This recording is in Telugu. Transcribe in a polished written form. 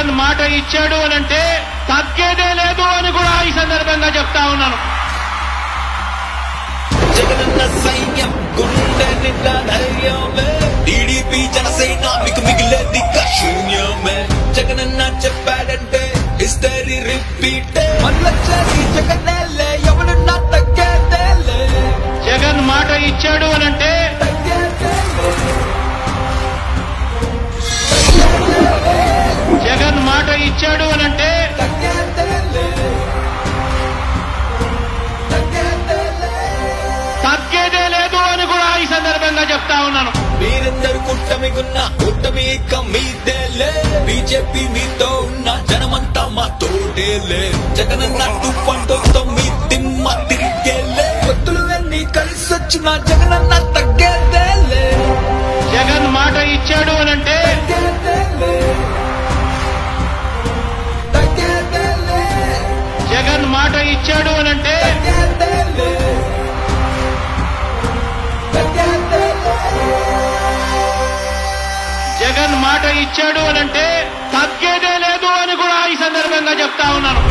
జగన్ మాట ఇచ్చాడు అనంటే తగ్గేదే లేదు అని కూడా ఈ సందర్భంగా చెప్తా ఉన్నాను. జగనన్న సైన్యం గుండె నిండా ధైర్యమే, టీడీపీ జనసేన మీకు మిగిలేది శూన్యమే. జగనన్న చెప్పాడంటే హిస్టరీ రిపీట్, మళ్ళొచ్చేది జగనేలే, ఎవడున్నా తగ్గేదేలే. జగన్ మాట ఇచ్చాడు అనంటే జగన్ మాట ఇచ్చాడు అనంటే తగ్గేదే లేదు అని కూడా ఈ సందర్భంగా చెప్తా ఉన్నాను. మీరందరూ కూటమి ఇక మీదేలే, బీజేపీ మీతో ఉన్న జనమంతా మా తోడేలే. జగనన్న 2.0 మీ దిమ్మ తిరిగేలే, పొత్తులు అన్ని కలిసొచ్చిన జగనన్న తగ్గేదేలే. జగన్ మాట ఇచ్చాడు అనంటే జగన్ మాట ఇచ్చాడు అనంటే జగన్ మాట ఇచ్చాడు అనంటే తగ్గేదే లేదు అని కూడా ఈ సందర్భంగా చెప్తా ఉన్నాను.